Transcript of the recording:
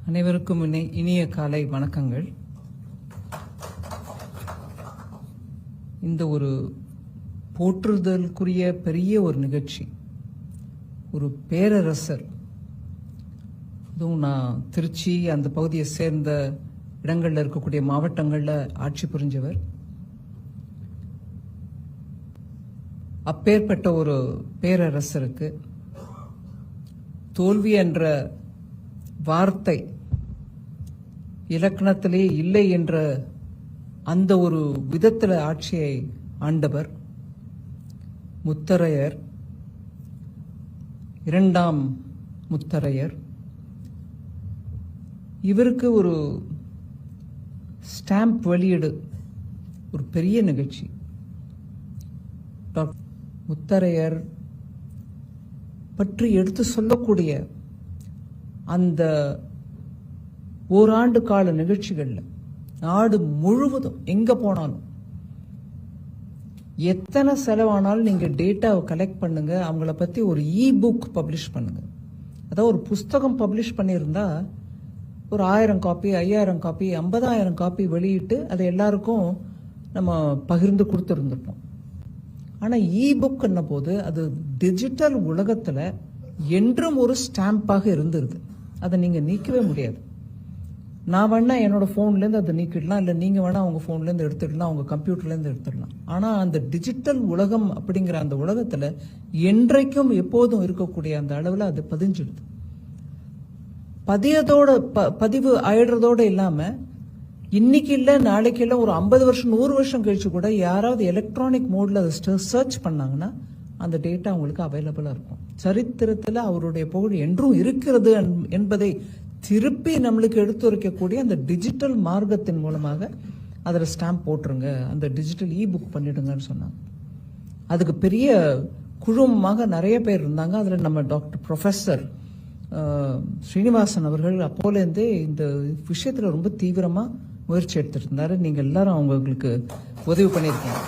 அனைவருக்கும் இனிய காலை வணக்கங்கள். இந்த ஒரு போற்றுதலுக்குரிய பெரிய ஒரு நிகழ்ச்சி, ஒரு பேரரசர், அதுவும் நான் திருச்சி அந்த பகுதியை சேர்ந்த இடங்கள்ல இருக்கக்கூடிய மாவட்டங்கள்ல ஆட்சி புரிஞ்சவர். அப்பேற்பட்ட ஒரு பேரரசருக்கு தோல்வி என்ற வார்த்தை இலக்கணத்திலே இல்லை என்ற அந்த ஒரு விதத்தில் ஆட்சியை ஆண்டவர் முத்தரையர், இரண்டாம் முத்தரையர். இவருக்கு ஒரு ஸ்டாம்ப் வெளியீடு ஒரு பெரிய நிகழ்ச்சி. டாக்டர் முத்தரையர் பற்றி எடுத்து சொல்லக்கூடிய அந்த ஓராண்டு கால நிகழ்ச்சிகள்ல நாடு முழுவதும் எங்க போனாலும் எத்தனை செலவானாலும் நீங்க டேட்டாவை கலெக்ட் பண்ணுங்க, அவங்கள பத்தி ஒரு புக் பப்ளிஷ் பண்ணுங்க. அதாவது ஒரு புஸ்தகம் பப்ளிஷ் பண்ணியிருந்தா ஒரு 1000 காப்பி, 5000 காப்பி, 50,000 காப்பி வெளியிட்டு அதை எல்லாருக்கும் நம்ம பகிர்ந்து கொடுத்துருந்துட்டோம். ஆனா புக் என்ன போது அது டிஜிட்டல் உலகத்துல என்றும் ஒரு ஸ்டாம்பாக இருந்துருது. அதை நீங்க நீக்கவே முடியாது. நான் வேணா என்னோட போன்லேருந்து அதை நீக்கிடலாம், இல்லை நீங்க வேணா அவங்க போன்லேருந்து எடுத்துடலாம், அவங்க கம்ப்யூட்டர்லேருந்து எடுத்துடலாம். ஆனா அந்த டிஜிட்டல் உலகம் அப்படிங்கிற அந்த உலகத்துல என்றைக்கும் எப்போதும் இருக்கக்கூடிய அந்த அளவுல அது பதிஞ்சிடுது. பதிவு ஆயிடுறதோட இல்லாம இன்னைக்கு இல்ல நாளைக்கு இல்ல ஒரு 50 வருஷம் 100 வருஷம் கழிச்சு கூட யாராவது எலக்ட்ரானிக் மோட்ல அதை சர்ச் பண்ணாங்கன்னா அந்த டேட்டா உங்களுக்கு அவைலபிளா இருக்கும். சரித்திரத்துல அவருடைய புகழ் என்றும் இருக்கிறது என்பதை திருப்பி நம்மளுக்கு எடுத்துரைக்கக்கூடிய அந்த டிஜிட்டல் மார்க்கத்தின் மூலமாக அதில் ஸ்டாம்ப் போட்டுருங்க, அந்த டிஜிட்டல் புக் பண்ணிடுங்கன்னு சொன்னாங்க. அதுக்கு பெரிய குழுமமாக நிறைய பேர் இருந்தாங்க. அதில் நம்ம டாக்டர் ப்ரொஃபஸர் ஸ்ரீனிவாசன் அவர்கள் அப்போலேருந்தே இந்த விஷயத்துல ரொம்ப தீவிரமா முயற்சி எடுத்துட்டு இருந்தாரு. நீங்க எல்லாரும் அவங்களுக்கு உதவி பண்ணியிருக்கீங்க.